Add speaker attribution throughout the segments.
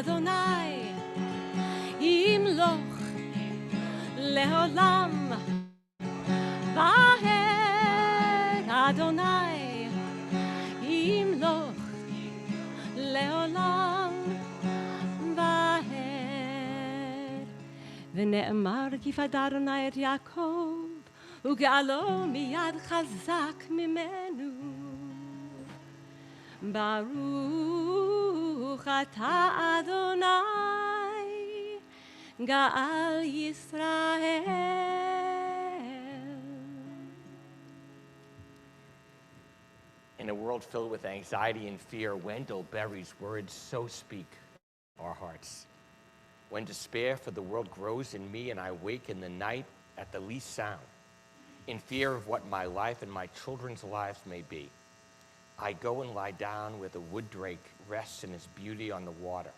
Speaker 1: Adonai yimloch leolam vahed Adonai yimloch leolam vahed ונאמר כיפד אדוני את יעקב וגאלו מיד חזק ממנו ברוך אתה אדוני גאל ישראל.
Speaker 2: In a world filled with anxiety and fear, Wendell Berry's words so speak our hearts. When despair for the world grows in me and I wake in the night at the least sound, in fear of what my life and my children's lives may be, I go and lie down where the wood drake rests in his beauty on the water,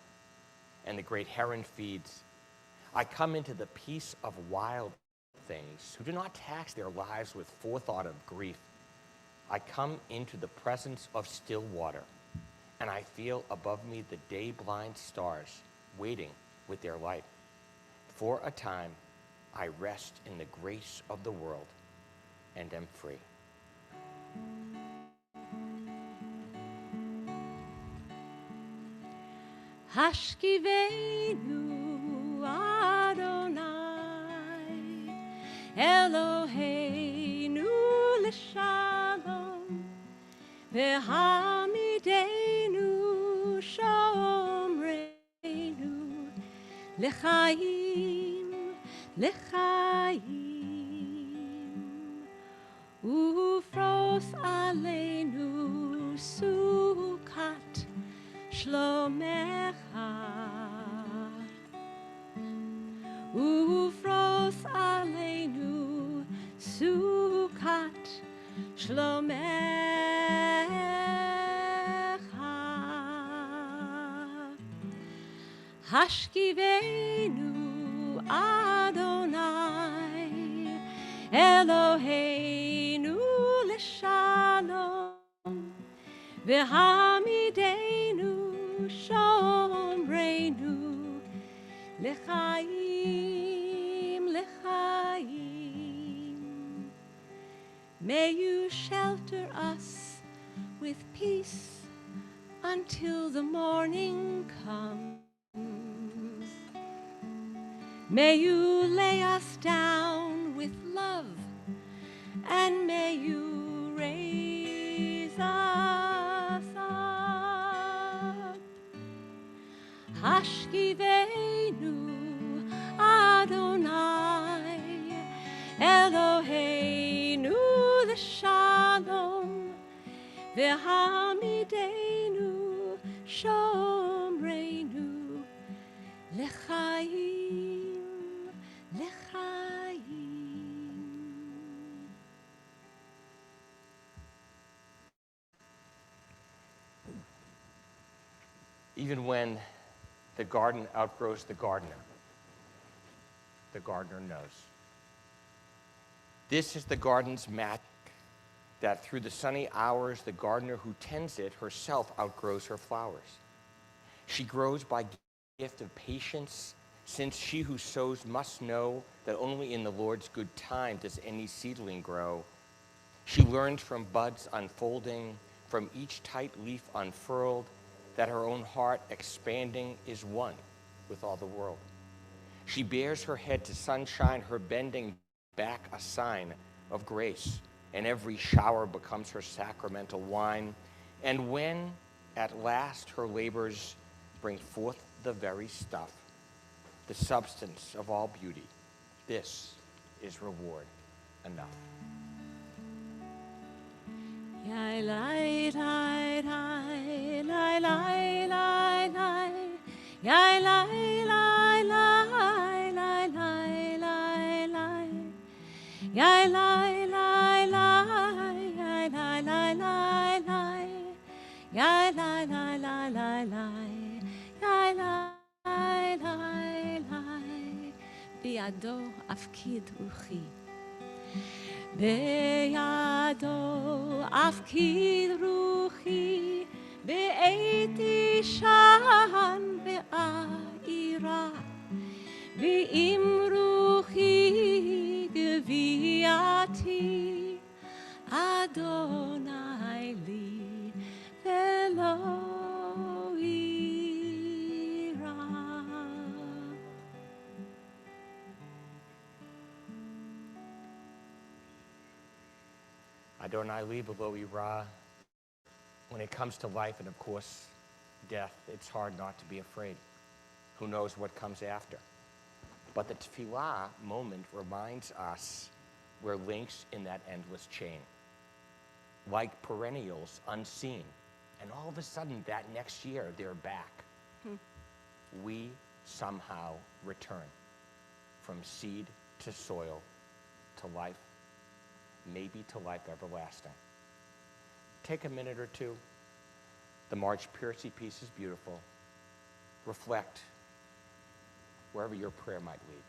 Speaker 2: and the great heron feeds. I come into the peace of wild things who do not tax their lives with forethought of grief. I come into the presence of still water, and I feel above me the day-blind stars waiting with their light. For a time, I rest in the grace of the world and am free.
Speaker 1: Hashkivenu Adonai Eloheinu l'shalom V'hamidenu shomreinu l'chaim Ufros aleinu sukat shlomecha Ufros aleinu sukat shlomecha Hashkivenu Adonai Eloheinu l'shalom V'hamidenu shomreinu l'chaim l'chaim. May you shelter us with peace until the morning comes. May you lay us down with love, and may you raise us up. Hashkivenu Adonai Eloheinu l'shalom V'hamidenu shomreinu l'chaim l'chaim.
Speaker 2: Even when the garden outgrows the gardener knows. This is the garden's magic, that through the sunny hours, the gardener who tends it herself outgrows her flowers. She grows by gift of patience, since she who sows must know that only in the Lord's good time does any seedling grow. She learns from buds unfolding, from each tight leaf unfurled, that her own heart expanding is one with all the world. She bears her head to sunshine, her bending back a sign of grace, and every shower becomes her sacramental wine. And when at last her labors bring forth the very stuff, the substance of all beauty, this is reward enough.
Speaker 1: Yai lai lai lai lai lai lai lai Yai lai lai lai lai lai lai lai Yai lai lai lai yai lai lai lai lai Yai lai lai lai lai lai Yai lai lai lai Biado afkid ruchi בידו אפקיד רוחי, בעת אישן ואת ואם רוחי גוויעתי, אדוני לי ולא יירא.
Speaker 2: Adonai li below Ira. When it comes to life and, of course, death, it's hard not to be afraid. Who knows what comes after? But the tefillah moment reminds us we're links in that endless chain, like perennials unseen. And all of a sudden, that next year, they're back. We somehow return from seed to soil to life, maybe to life everlasting. Take a minute or two. The March Piercy piece is beautiful. Reflect wherever your prayer might lead.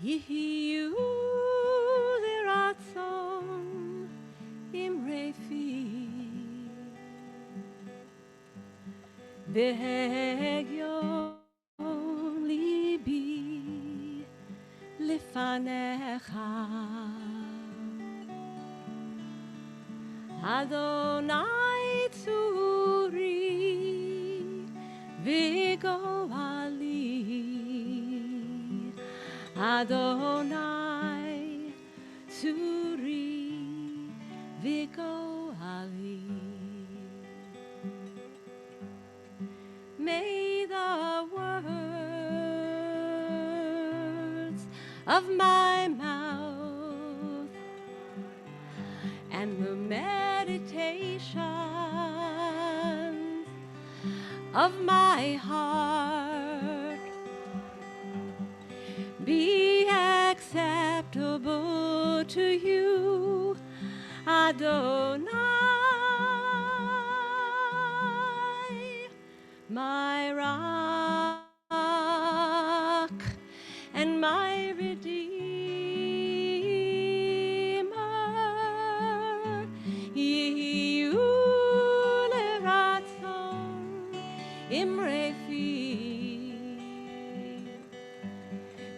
Speaker 1: יהיו לרצון אמרי פי והגיון ליבי לפניך אדוני צורי וגואלי Adonai Tzuri V'Goali. May the words of my mouth and the meditations of my heart be acceptable to you, Adonai, my rock and my redeemer. Yehu leratzon imre fi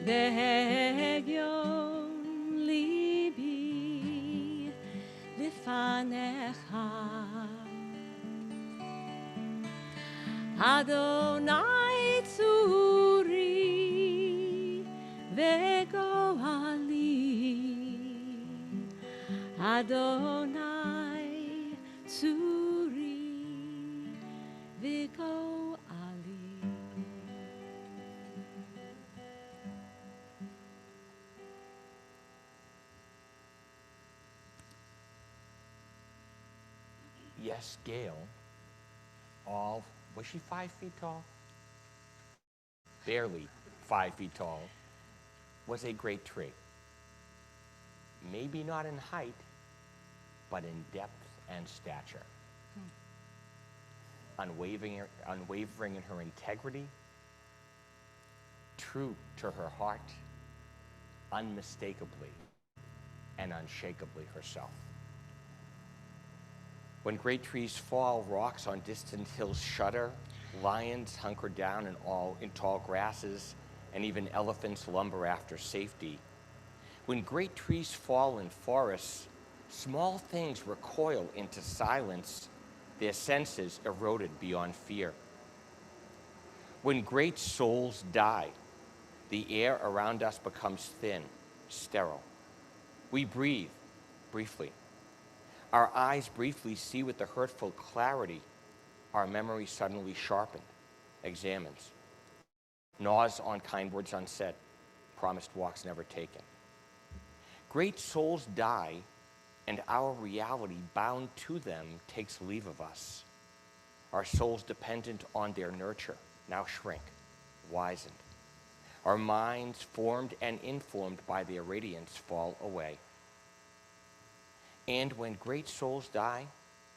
Speaker 1: והגיון ליבי לפניך אדוני צורי וגואלי אדוני צורי וגואלי
Speaker 2: Yes, Gayle, was she 5 feet tall? Barely 5 feet tall, was a great tree. Maybe not in height, but in depth and stature. Unwavering in her integrity, true to her heart, unmistakably and unshakably herself. When great trees fall, rocks on distant hills shudder, lions hunker down in tall grasses, and even elephants lumber after safety. When great trees fall in forests, small things recoil into silence, their senses eroded beyond fear. When great souls die, the air around us becomes thin, sterile. We breathe briefly. Our eyes briefly see with the hurtful clarity. Our memory suddenly sharpened, examines, gnaws on kind words unsaid, promised walks never taken. Great souls die, and our reality bound to them takes leave of us. Our souls dependent on their nurture now shrink, wizened. Our minds formed and informed by their radiance fall away. And when great souls die,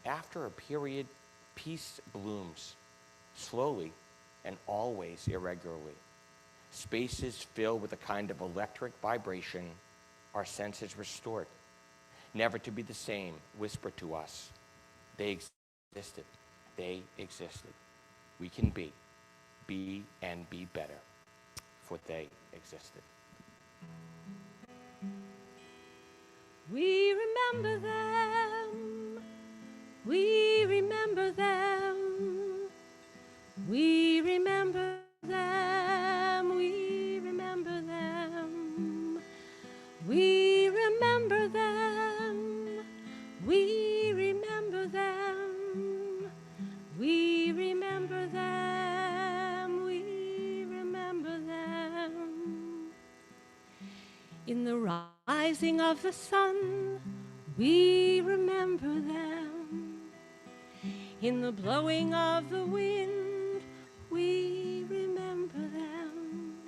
Speaker 2: after a period, peace blooms, slowly and always irregularly. Spaces fill with a kind of electric vibration, our senses restored, never to be the same, whisper to us, they existed, they existed. We can be and be better, for they existed.
Speaker 1: We remember them. We remember them. We remember them. We remember them. We remember them. We remember them. We remember them. We remember them. In the rising of the sun, we remember them. In the blowing of the wind, we remember them.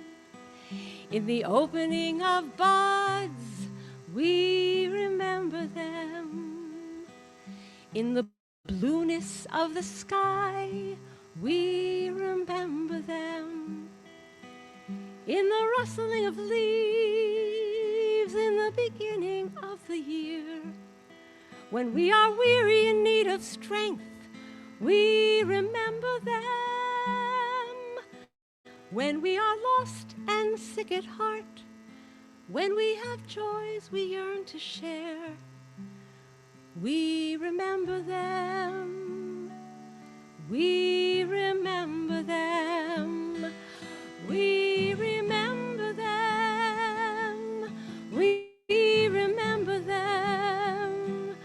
Speaker 1: In the opening of buds, we remember them. In the blueness of the sky, we remember them. In the rustling of leaves, in the beginning of the year, when we are weary in need of strength, we remember them. When we are lost and sick at heart, when we have joys we yearn to share, we remember them. We remember them. We remember them. We remember them.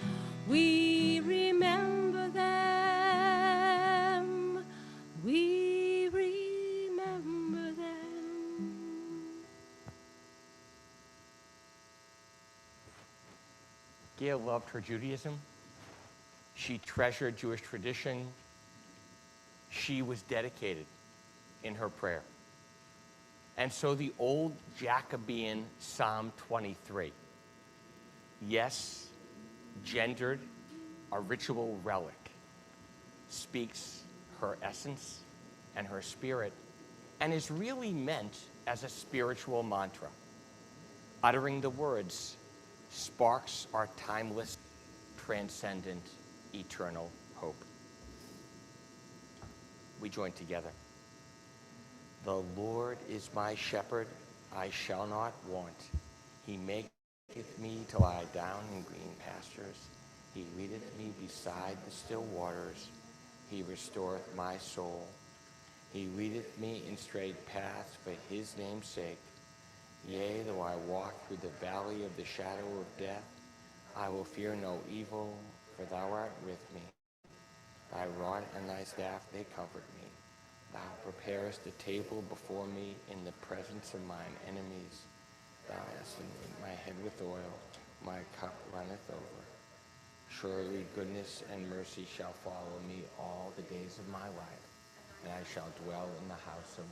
Speaker 1: We remember them. We remember them.
Speaker 2: Gayle loved her Judaism. She treasured Jewish tradition. She was dedicated in her prayer. And so the old Jacobean Psalm 23, yes, gendered, a ritual relic, speaks her essence and her spirit, and is really meant as a spiritual mantra. Uttering the words sparks our timeless, transcendent, eternal hope. We join together. The Lord is my shepherd, I shall not want. He maketh me to lie down in green pastures. He leadeth me beside the still waters. He restoreth my soul. He leadeth me in straight paths for his name's sake. Yea, though I walk through the valley of the shadow of death, I will fear no evil, for thou art with me. Thy rod and thy staff, they comfort me. Thou preparest a table before me in the presence of mine enemies. Thou hast anointed my head with oil, my cup runneth over. Surely goodness and mercy shall follow me all the days of my life, and I shall dwell in the house of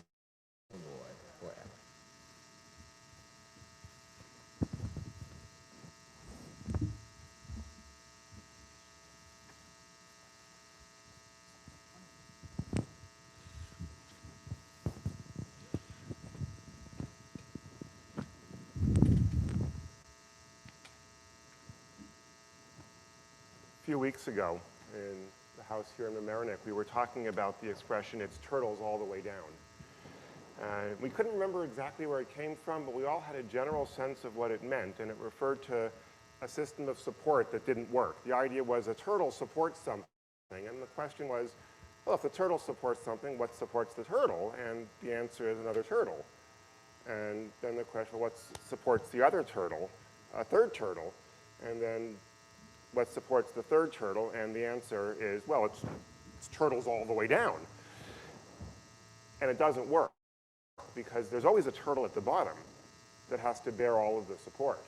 Speaker 2: the Lord forever.
Speaker 3: few weeks ago in the house here in Mamaroneck, we were talking about the expression, "it's turtles all the way down." We couldn't remember exactly where it came from, but we all had a general sense of what it meant, and it referred to a system of support that didn't work. The idea was a turtle supports something, and the question was, well, if the turtle supports something, what supports the turtle? And the answer is another turtle. And then the question, what supports the other turtle? A third turtle. And then what supports the third turtle? And the answer is, well, it's turtles all the way down. And it doesn't work, because there's always a turtle at the bottom that has to bear all of the support.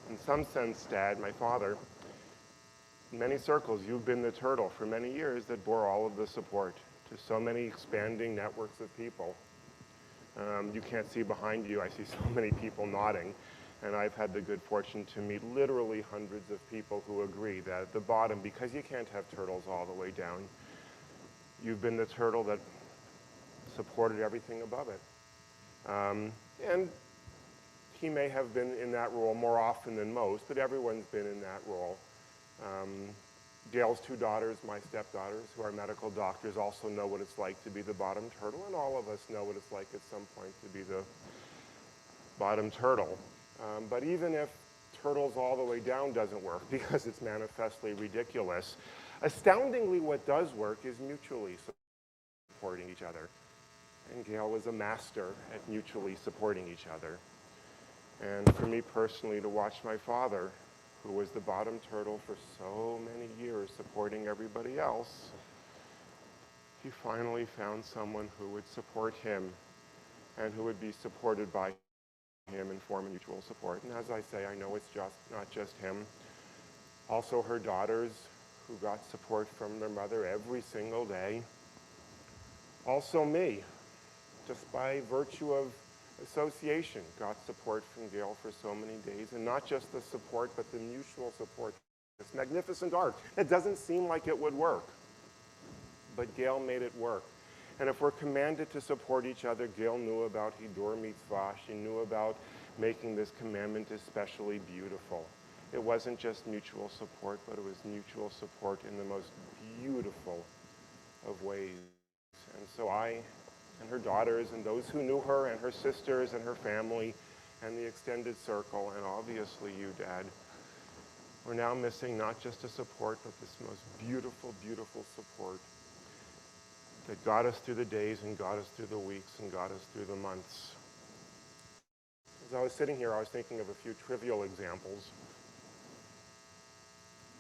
Speaker 3: In some sense, Dad, my father, in many circles, you've been the turtle for many years that bore all of the support to so many expanding networks of people. You can't see behind you. I see so many people nodding. And I've had the good fortune to meet literally hundreds of people who agree that at the bottom, because you can't have turtles all the way down, you've been the turtle that supported everything above it. And he may have been in that role more often than most, but everyone's been in that role. Gayle's two daughters, my stepdaughters, who are medical doctors, also know what it's like to be the bottom turtle, and all of us know what it's like at some point to be the bottom turtle. But even if turtles all the way down doesn't work, because it's manifestly ridiculous, astoundingly what does work is mutually supporting each other. And Gayle was a master at mutually supporting each other. And for me personally, to watch my father, who was the bottom turtle for so many years supporting everybody else, he finally found someone who would support him and who would be supported by him and form a mutual support. And as I say, I know it's not just him. Also her daughters, who got support from their mother every single day. Also me, just by virtue of association, got support from Gayle for so many days, and not just the support, but the mutual support. This magnificent art. It doesn't seem like it would work, but Gayle made it work. And if we're commanded to support each other, Gayle knew about Hidur Mitzvah. She knew about making this commandment especially beautiful. It wasn't just mutual support, but it was mutual support in the most beautiful of ways. And so I and her daughters and those who knew her and her sisters and her family and the extended circle, and obviously you, Dad, we're now missing not just a support, but this most beautiful, beautiful support that got us through the days and got us through the weeks and got us through the months. As I was sitting here, I was thinking of a few trivial examples.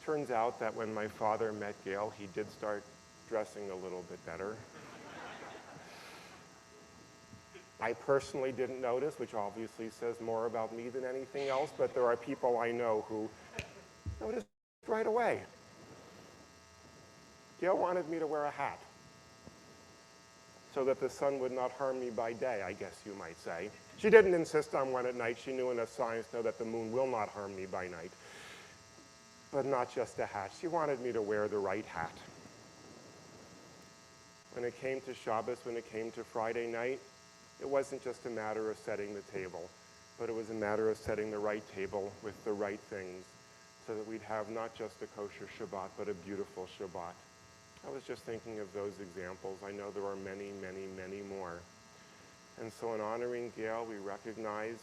Speaker 3: Turns out that when my father met Gayle, he did start dressing a little bit better. I personally didn't notice, which obviously says more about me than anything else, but there are people I know who noticed right away. Gayle wanted me to wear a hat so that the sun would not harm me by day, I guess you might say. She didn't insist on one at night. She knew enough science to know that the moon will not harm me by night. But not just a hat. She wanted me to wear the right hat. When it came to Shabbos, when it came to Friday night, it wasn't just a matter of setting the table, but it was a matter of setting the right table with the right things so that we'd have not just a kosher Shabbat, but a beautiful Shabbat. I was just thinking of those examples. I know there are many, many, many more. And so in honoring Gayle, we recognize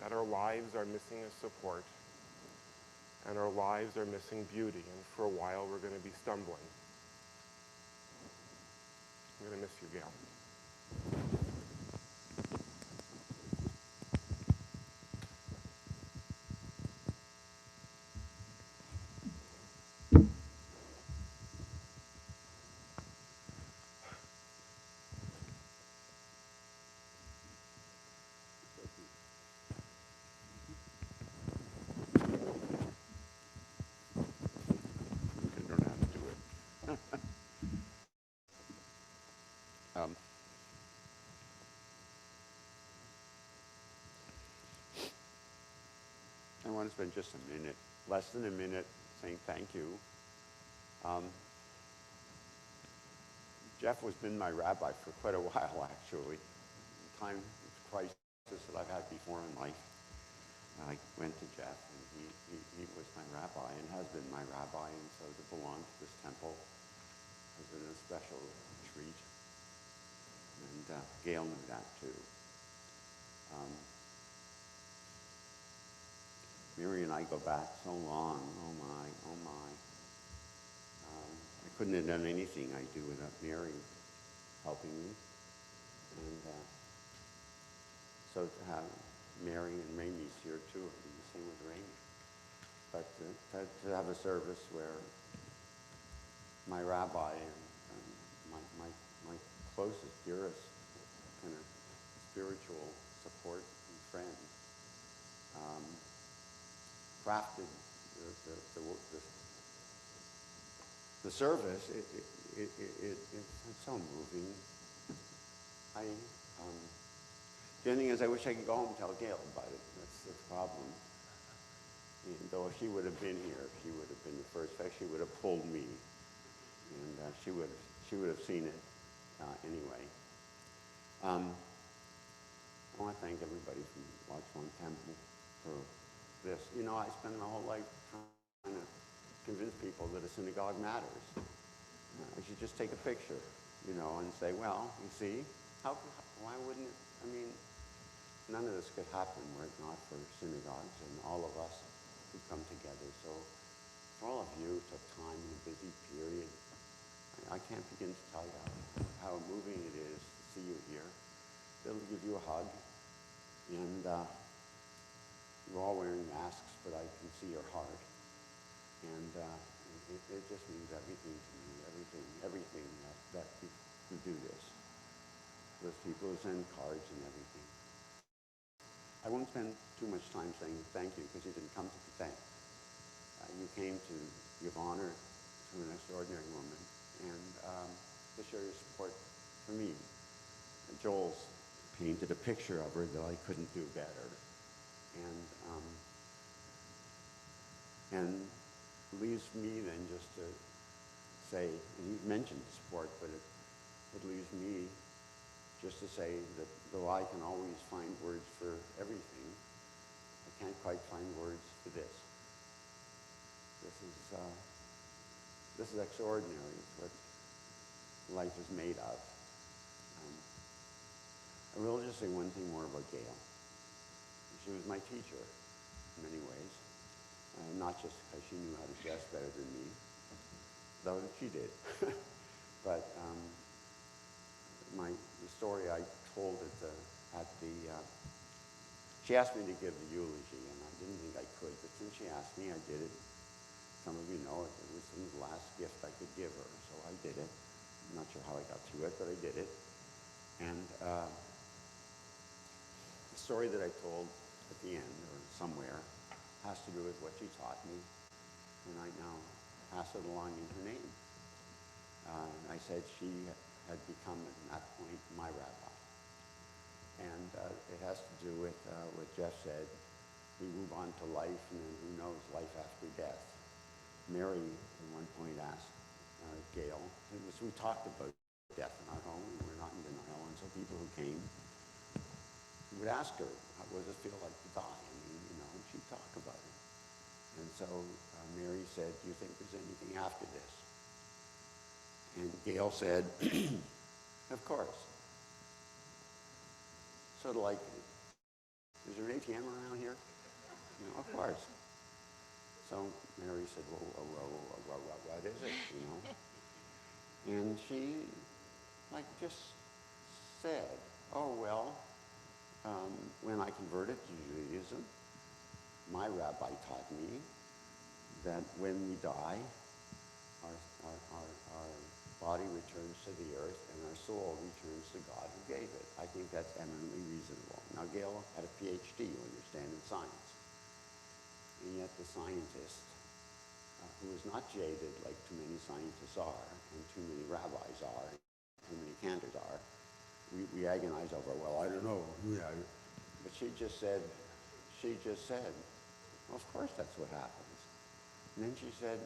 Speaker 3: that our lives are missing a support, and our lives are missing beauty, and for a while we're going to be stumbling. I'm going to miss you, Gayle.
Speaker 4: I want to spend just a minute, less than a minute, saying thank you. Jeff has been my rabbi for quite a while, actually. The time of crisis that I've had before in life. I went to Jeff, and he was my rabbi and has been my rabbi, and so to belong to this temple has been a special treat. And Gayle knew that too. Mary and I go back so long. Oh my, oh my. I couldn't have done anything I do without Mary helping me. And so to have Mary and Ramey's here too, and the same with Ramey. But to have a service where my rabbi and my closest, dearest kind of spiritual support and friend crafted the service. It's so moving. The only thing is, I wish I could go home and tell Gayle about it. That's the problem. And though if she would have been here, she would have been the first. In fact, she would have pulled me, and she would have seen it anyway. I want to thank everybody from Larchmont Temple for this. You know, I spend my whole life trying to convince people that a synagogue matters. I should just take a picture, you know, and say, well, you see, why wouldn't it? I mean, none of this could happen were it not for synagogues and all of us who come together. So for all of you who took time in a busy period, I can't begin to tell you how moving it is to see you here. They'll give you a hug, and you're all wearing masks, but I can see your heart. And it just means everything to me, everything that who do this. Those people who send cards and everything. I won't spend too much time saying thank you, because you didn't come to be thanked. You came to give honor to an extraordinary woman and to share your support for me. Joel's painted a picture of her that I couldn't do better. And leaves me then just to say, and he mentioned support, but it leaves me just to say that though I can always find words for everything, I can't quite find words for this. This is extraordinary. It's what life is made of. I will just say one thing more about Gayle. She was my teacher in many ways, not just because she knew how to dress better than me, though she did. But the story I told she asked me to give the eulogy, and I didn't think I could, but since she asked me, I did it. Some of you know it was the last gift I could give her, so I did it. I'm not sure how I got to it, but I did it. And the story that I told at the end, or somewhere, has to do with what she taught me, and I now pass it along in her name. I said she had become, at that point, my rabbi. And it has to do with what Jeff said. We move on to life, and then who knows, life after death. Mary, at one point, asked Gayle, we talked about death in our home, and we're not in denial, and so people who came would ask her, how does it feel like to die? I mean, you know, and she'd talk about it. And so Mary said, do you think there's anything after this? And Gayle said, of course. Sort of like, is there an ATM around here? You know, of course. So Mary said, well, what is it, you know? And she, just said, oh, well, when I converted to Judaism, my rabbi taught me that when we die, our body returns to the earth and our soul returns to God who gave it. I think that's eminently reasonable. Now, Gayle had a PhD, you understand, in science. And yet the scientist, who is not jaded like too many scientists are, and too many rabbis are, and too many cantors are, we agonize over, well, I don't know. Yeah. But she just said, well, of course that's what happens. And then she said,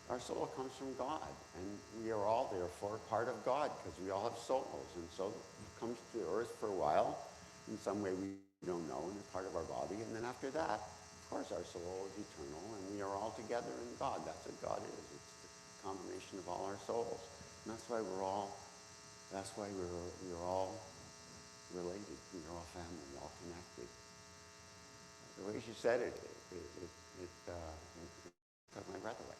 Speaker 4: our soul comes from God, and we are all therefore part of God, because we all have souls. And so it comes to earth for a while. In some way we don't know, and it's part of our body. And then after that, of course, our soul is eternal, and we are all together in God. That's what God is. It's the combination of all our souls. And that's why we're all related. We're all family, all connected. The way she said it took my breath away.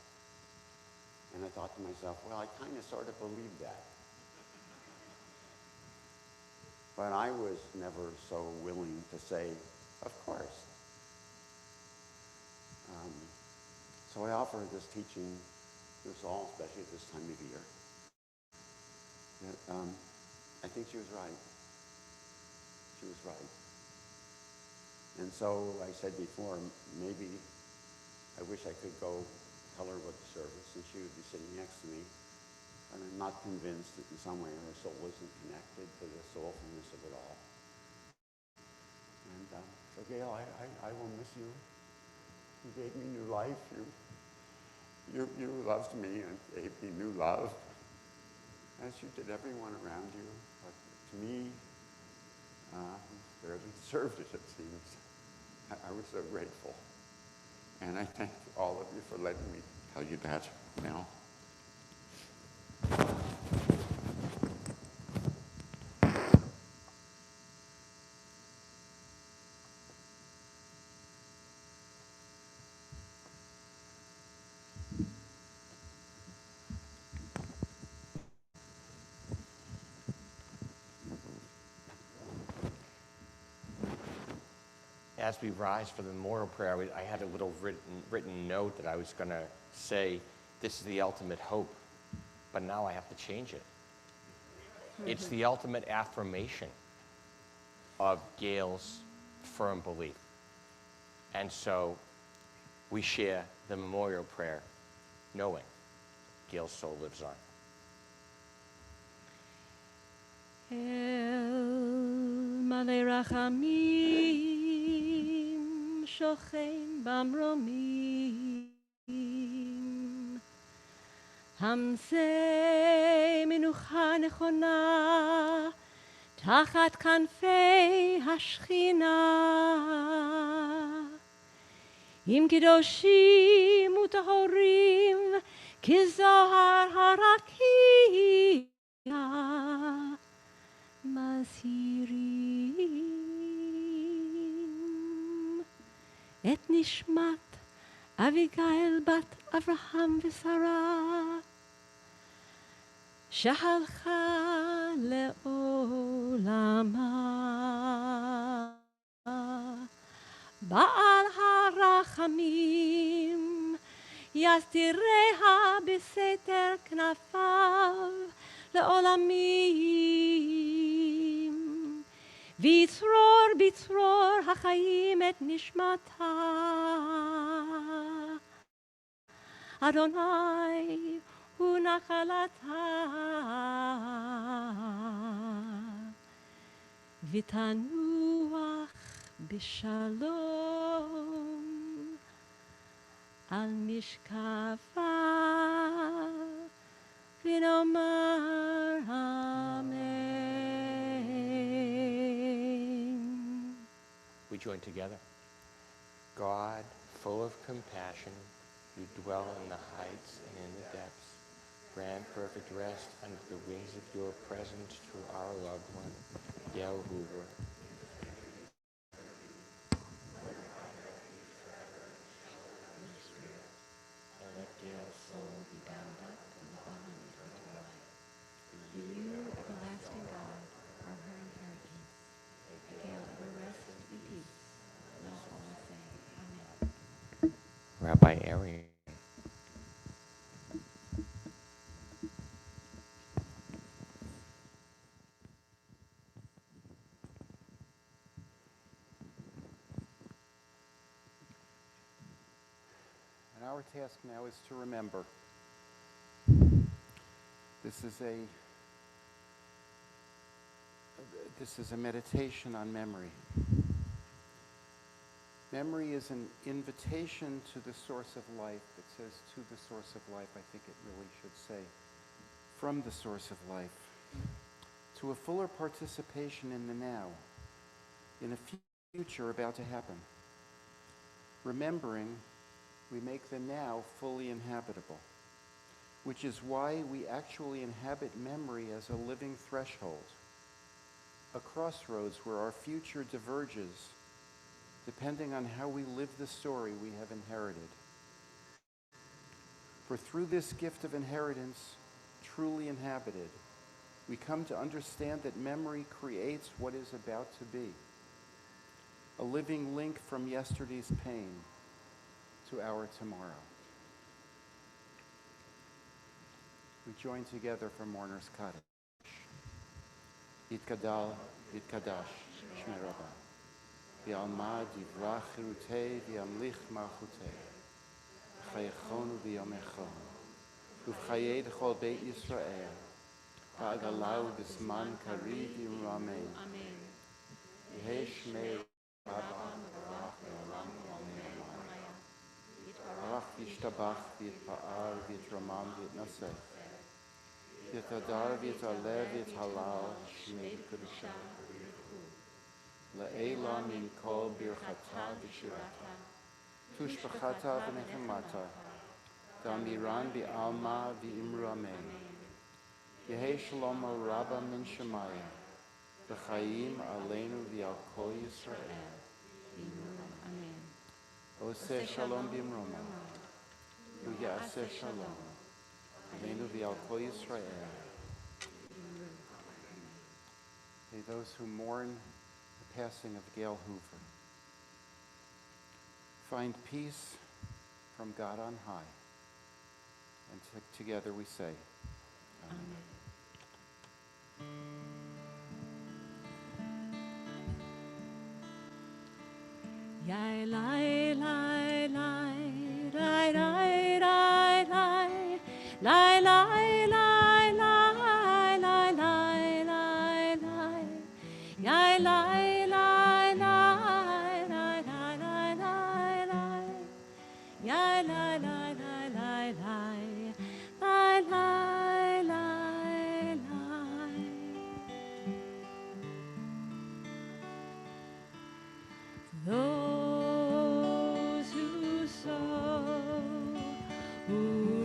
Speaker 4: And I thought to myself, well, I kind of sort of believe that. But I was never so willing to say, of course. So I offer this teaching to us all, especially at this time of year. That, I think she was right. She was right. And so I said before, maybe I wish I could go tell her about the service, and she would be sitting next to me. And I'm not convinced that in some way her soul isn't connected to the soulfulness of it all. And so Gayle, I will miss you. You gave me new life. You loved me and gave me new love, as you did everyone around you. But to me, barely deserved it, it seems. I was so grateful. And I thank all of you for letting me tell you that now.
Speaker 2: As we rise for the memorial prayer, I had a little written note that I was going to say, this is the ultimate hope, but now I have to change it. It's the ultimate affirmation of Gayle's firm belief. And so we share the memorial prayer knowing Gayle's soul lives on.
Speaker 1: El male rachamim שוכן במרומים המסה מנוחה נכונה תחת כנפי השכינה עם קדושים וטהורים כזוהר הרקיע מזהירים את נשמת אביגיל בת אברהם ושרה שהלכה לעולמה בעל הרחמים יסתיריה בסתר כנפיו לעולמים ויצרור בצרור החיים את נשמתה אדוני הוא נחלתה ותנוח בשלום על משכבה ונאמר אמן.
Speaker 2: We join together. God, full of compassion, you dwell in the heights and in the depths. Grant perfect rest under the wings of your presence to our loved one, Gayle Hoover. And let Gayle's soul be bound up in the bond of life.
Speaker 1: You, everlasting God, are her inheritance. Gayle ever rest in peace. Let us all say amen.
Speaker 2: Rabbi Arian.
Speaker 5: And our task now is to remember. This is a meditation on memory. Memory is an invitation to the source of life. It says to the source of life. I think it really should say from the source of life. To a fuller participation in the now. In a few future about to happen. Remembering, we make the now fully inhabitable, which is why we actually inhabit memory as a living threshold, a crossroads where our future diverges depending on how we live the story we have inherited. For through this gift of inheritance, truly inhabited, we come to understand that memory creates what is about to be, a living link from yesterday's pain to our tomorrow. We join together for Mourner's Kaddish. Yitgadal, Yitkadash, Shmei Rabbah. V'alma divrach chirutei v'yamlich malchutei. V'chayechonu v'yomecho. V'chayei d'chol beit Yisrael. V'agalau b'zman kariv v'yiramein. Yehei Shmei Rabbah v'rach v'olam v'olam. Barach v'yishtabach v'yitpa'ar v'yitramam v'yitnaseh. V'yitadar v'yitalev v'yithalal Shmei Kedusha. Le'ela min kol birchata v'shirata. Tushbachata v'nechemata. Damiran bi'alma v'imru amen. Yehei shalom al rabba min shemaya. V'chaim aleinu v'al kol Yisrael.
Speaker 1: Amen.
Speaker 5: Oseh shalom b'imroma. V'yaseh shalom. Aleinu v'al kol Yisrael. May those who mourn the passing of Gayle Hoover find peace from God on high. And together we say, Amen.
Speaker 1: Yai lai lai lai lai lai lai lai lai lai lai lai lai lai lai lai yai lai lai lai lai lai lai lai lai yai lai lai lai lai lai lai lai lai lai. Those who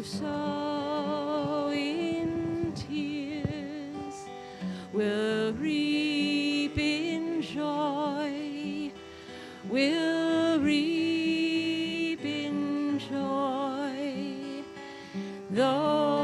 Speaker 1: sow in tears will reap in joy, will reap in joy. Those